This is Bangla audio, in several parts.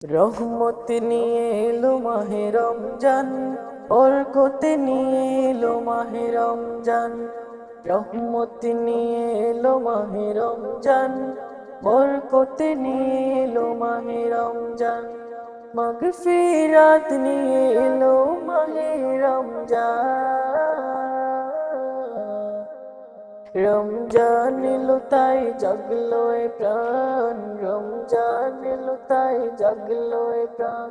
রহমত নিয়ে এলো মাহে রমজান, বরকত নিয়ে এলো মাহে রমজান। রহমত নিয়ে এলো মাহে রমজান, বরকত নিয়ে এলো মাহে রমজান। মাগফিরাত নিয়ে এলো মাহে রমজান। রমজান এলো তাই জাগলো এ প্রাণ, রমজান এলো তাই জাগলো এ প্রাণ।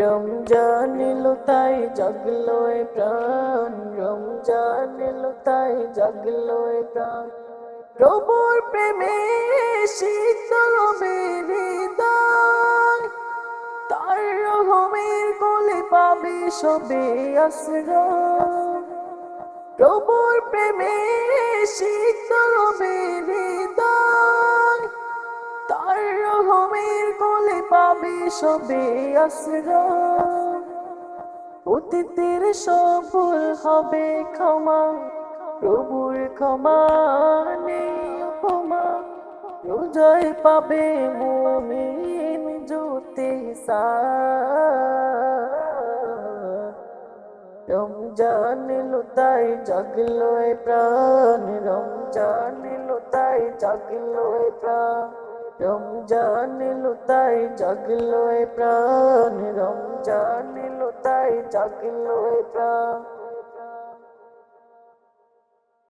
রমজান এলো তাই জাগলো এ প্রাণ, রমজান এলো তাই জাগলো এ প্রাণ। প্রভুর প্রেমে শীতল হৃদয়, তার রহমের কোলে পাবে সবে আশ্রয়। প্রভুর প্রেমে শীতল হৃদয়, তার রহমের কোলে পাবে সবে আশ্রয়। অতীতের সফল হবে ক্ষমা, প্রভুর ক্ষমা নেই উপমা। রোজায় পাবে মুমিন জুতে রমজান এলো তাই জাগলো এ প্রাণ, রমজান এলো তাই জাগলো এ প্রাণ। রমজান এলো তাই জাগলো এ প্রাণ, রমজান এলো তাই জাগলো এ প্রাণ।